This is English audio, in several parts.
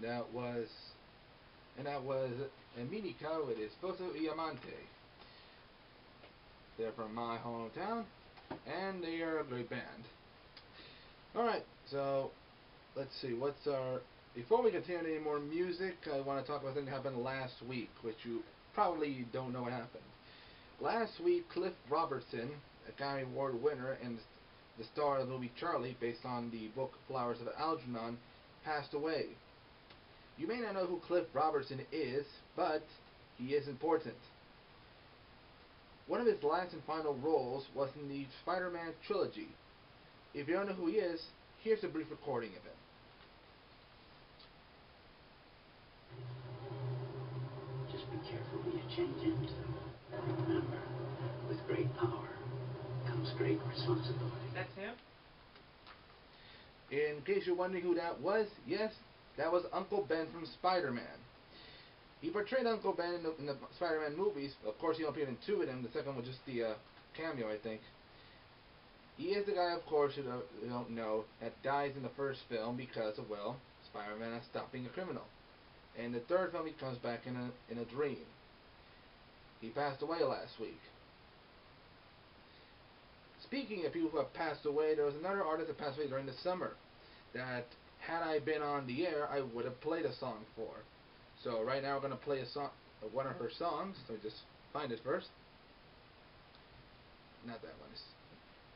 that was Eminica with Esposo y Amante. They're from my hometown, and they are a great band. Alright, so let's see, before we continue any more music, I want to talk about something that happened last week, which you probably don't know what happened. Last week, Cliff Robertson, Academy Award winner and the star of the movie Charlie, based on the book Flowers of Algernon, passed away. You may not know who Cliff Robertson is, but he is important. One of his last and final roles was in the Spider-Man trilogy. If you don't know who he is, here's a brief recording of him. Just be careful who you change into. Remember, with great power comes great responsibility. That's him? In case you're wondering who that was, yes, that was Uncle Ben from Spider-Man. He portrayed Uncle Ben in the Spider-Man movies. Of course, he appeared in two of them. The second was just the cameo, I think. He is the guy, of course, who don't know, that dies in the first film because of, well, Spider-Man has stopped being a criminal. In the third film, he comes back in a dream. He passed away last week. Speaking of people who have passed away, there was another artist that passed away during the summer that, had I been on the air, I would have played a song for. So right now we're going to play a song, one of her songs. Let me just find it first. Not that one.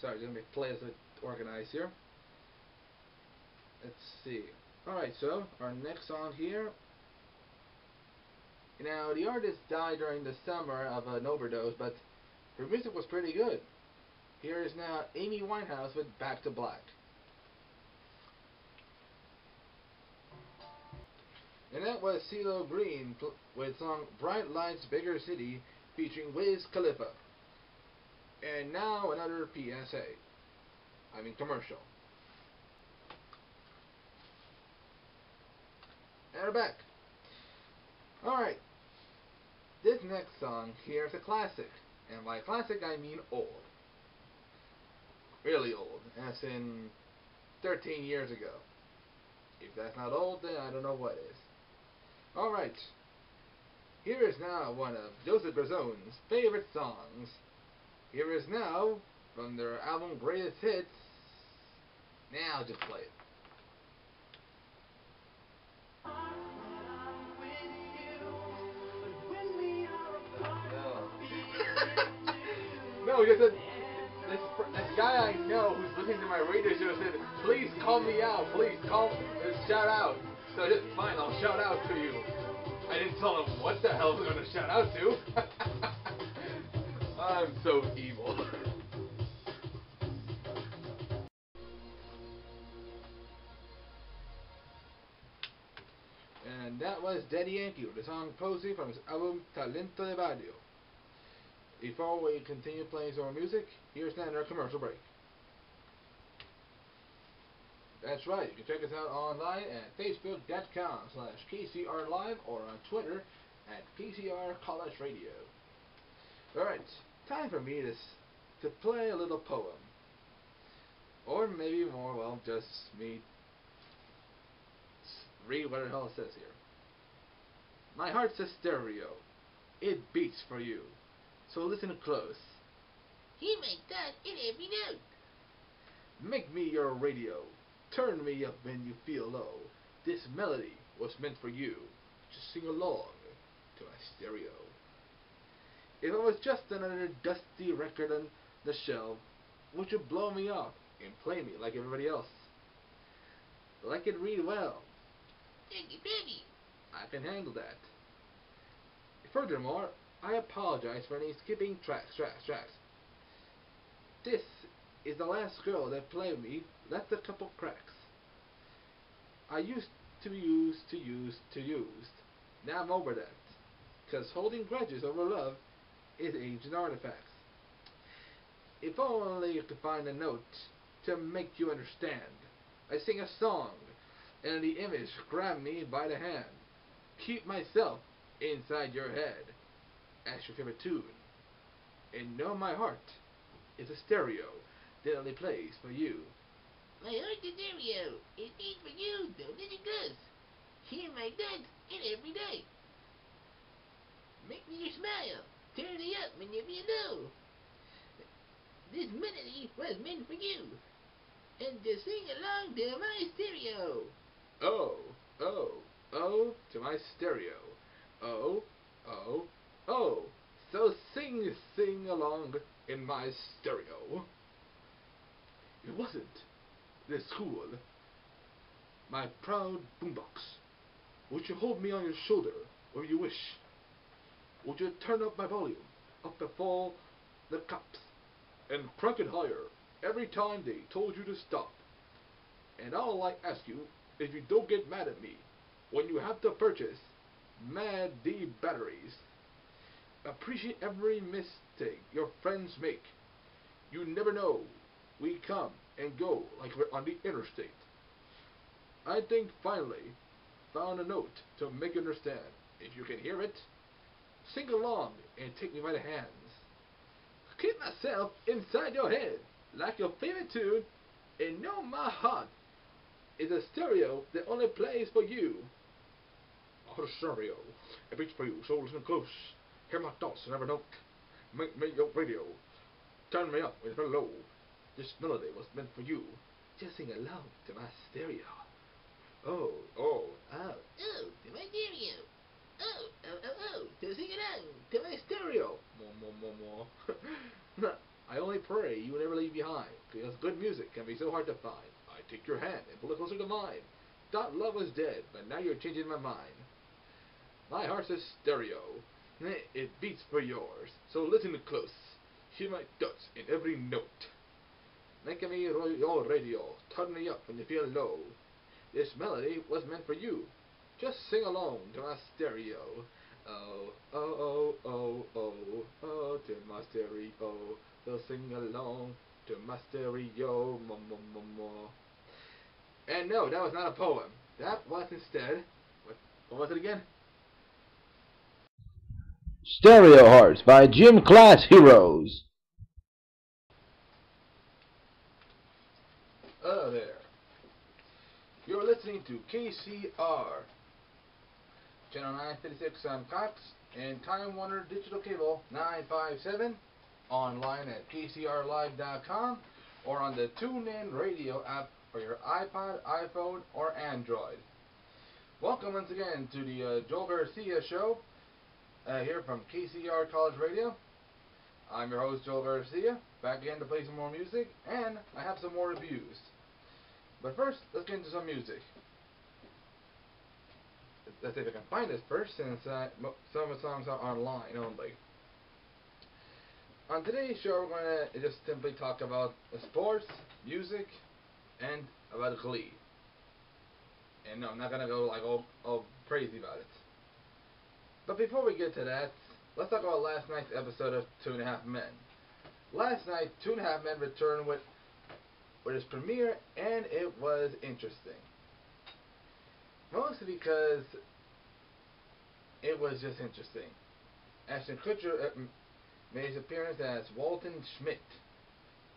Sorry, let me play as it organized here. Let's see. Alright, so our next song here. Now, the artist died during the summer of an overdose, but her music was pretty good. Here is now Amy Winehouse with Back to Black. And that was CeeLo Green with song Bright Lights Bigger City featuring Wiz Khalifa. And now another PSA. I mean commercial. And we're back. Alright. This next song here is a classic. And by classic I mean old. Really old. As in 13 years ago. If that's not old, then I don't know what is. Alright. Here is now one of Joseph Grazzone's favorite songs. Here is now, from their album Greatest Hits. Now just play it. No, just this guy I know who's listening to my radio show said, please call me out, please shout out. So just fine, I'll shout out to you. I didn't tell him what the hell I was going to shout out to. I'm so evil. And that was Daddy Yankee with the song Posey from his album Talento de Barrio. Before we continue playing some more music, here's another commercial break. That's right, you can check us out online at facebook.com/KCR Live or on Twitter at KCR College Radio. Alright, time for me to play a little poem. Or maybe more, well, just me read what the hell it says here. My heart's a stereo. It beats for you. So listen close. He makes that in every note. Make me your radio. Turn me up when you feel low. This melody was meant for you. Just sing along to my stereo. If I was just another dusty record on the shelf, would you blow me up and play me like everybody else? Like it read well. Thank you, baby. I can handle that. Furthermore, I apologize for any skipping tracks. This is the last girl that played me, left a couple cracks. I used to use. Now I'm over that. 'Cause holding grudges over love is ancient artifacts. If only you could find a note to make you understand. I sing a song, and the image grab me by the hand. Keep myself inside your head as your favorite tune. And know my heart is a stereo that only plays for you. My heart's a stereo. It beats for you, so listen close. hear my thoughts in every day. Make me smile, turn me up whenever you know. This melody was meant for you, and to sing along to my stereo. Oh, oh, oh, to my stereo. Oh, oh, oh. So sing along in my stereo. It wasn't this cool. My proud boombox. Would you hold me on your shoulder where you wish? Would you turn up my volume up before the cops and crank it higher every time they told you to stop? And all I ask you is you don't get mad at me when you have to purchase Mad D batteries. Appreciate every mistake your friends make. You never know. We come and go like we're on the interstate. I think finally found a note to make you understand. If you can hear it, sing along and take me by the hands. Keep myself inside your head like your favorite tune, and know my heart is a stereo that only plays for you. Oh, stereo, it beats for you, so listen close. Hear my thoughts and never don't. Make me your radio. Turn me up when it's low. This melody was meant for you. Just sing along to my stereo. Oh, oh, Oh, to my stereo. Oh, to sing along to my stereo. More. I only pray you never leave behind, because good music can be so hard to find. I take your hand and pull it closer to mine. Thought love was dead, but now you're changing my mind. My heart's a stereo. It beats for yours, so listen close. Hear my thoughts in every note. Make me your radio. Turn me up when you feel low. This melody was meant for you. Just sing along to my stereo. Oh, oh, oh, oh, oh, oh, to my stereo. So sing along to my stereo. More. And no, that was not a poem. That was instead... What was it again? Stereo Hearts by Gym Class Heroes. Hello there. You're listening to KCR, Channel 956 on Cox, and Time Warner Digital Cable 957, online at KCRLive.com, or on the TuneIn Radio app for your iPod, iPhone, or Android. Welcome once again to the Joel Garcia Show, here from KCR College Radio. I'm your host, Joel Garcia, back again to play some more music, and I have some more reviews. But first, let's get into some music. Let's see if I can find this first, since some of the songs are online only. On today's show, we're going to just simply talk about sports, music, and about Glee. And no, I'm not going to go like all crazy about it. But before we get to that, let's talk about last night's episode of 2.5 Men. Last night, 2.5 Men returned with its premiere, and it was interesting. Mostly because it was just interesting. Ashton Kutcher made his appearance as Walton Schmidt,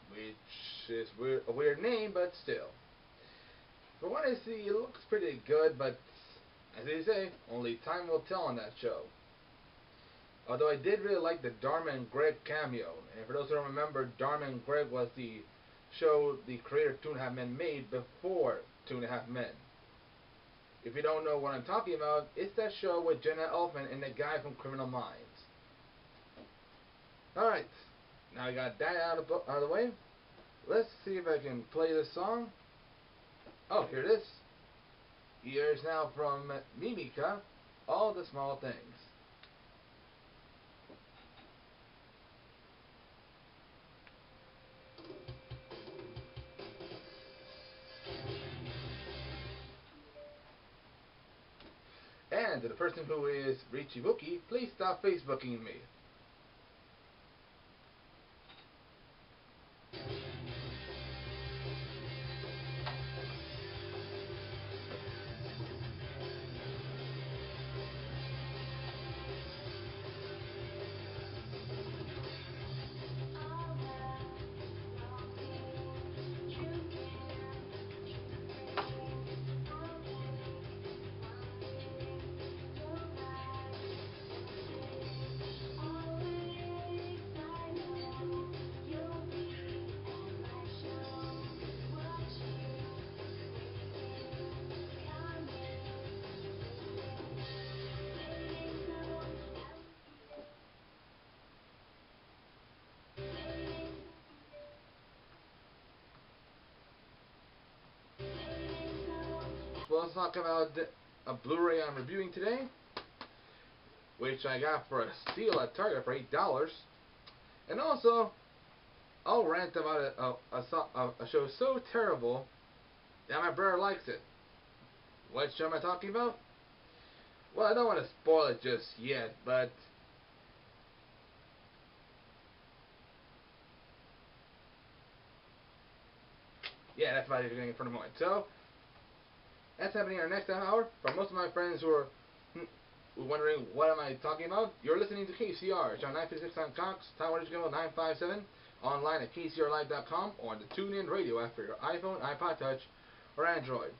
which is a weird name, but still. From what I see, it looks pretty good, but as they say, only time will tell on that show. Although I did really like the Dharma and Greg cameo, and for those who don't remember, Dharma and Greg was the show the creator of 2.5 Men made before 2.5 Men. If you don't know what I'm talking about, it's that show with Jenna Elfman and the guy from Criminal Minds. Alright, now I got that out of the way. Let's see if I can play this song. Oh, here it is. Here's now from Mimika, All the Small Things. And to the person who is Richie Bookie, please stop Facebooking me. also talk about a Blu-ray I'm reviewing today, which I got for a steal at Target for $8. And also, I'll rant about a show so terrible that my brother likes it. What show am I talking about? Well, I don't want to spoil it just yet, but yeah, that's about it for the moment. So, that's happening in our next half hour. For most of my friends who are wondering what am I talking about, you're listening to KCR. It's on 956 on Cox, Tower 957, online at KCRlive.com, or on the TuneIn radio app for your iPhone, iPod Touch, or Android.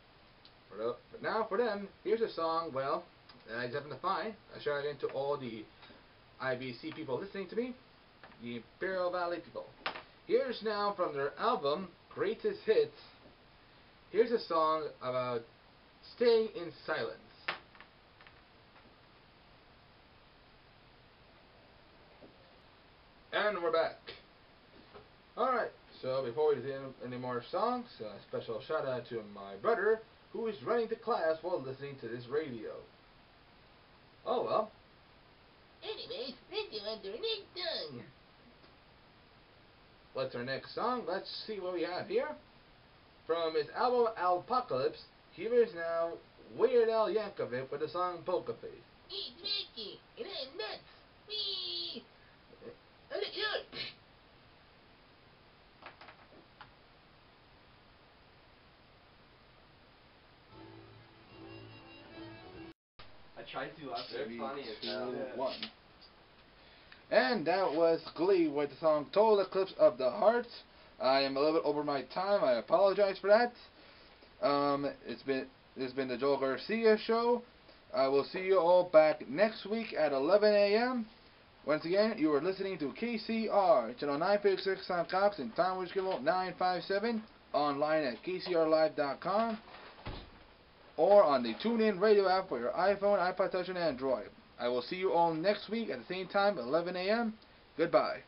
But now, for them, here's a song, well, that I just happened to find. I shared it into all the IBC people listening to me, the Imperial Valley people. Here's now from their album, Greatest Hits, here's a song about staying in silence. And we're back. Alright, so before we do any more songs, a special shout out to my brother, who is running the class while listening to this radio. Oh well. Anyways, let's go on to our next song. What's our next song? Let's see what we have here. From his album Alpocalypse, here is now Weird Al Yankovic with the song Poker Face. It's Ricky, and I'm nuts. Whee! Oh, look, look. I tried to laugh. They're funny as hell. 3, 2, 1. And that was Glee with the song Total Eclipse of the Heart. I am a little bit over my time. I apologize for that. This has been the Joel Garcia Show. I will see you all back next week at 11 a.m. Once again, you are listening to KCR, channel 956 on Cox and Tom 957, online at KCRlive.com, or on the TuneIn radio app for your iPhone, iPod Touch, and Android. I will see you all next week at the same time, 11 a.m. Goodbye.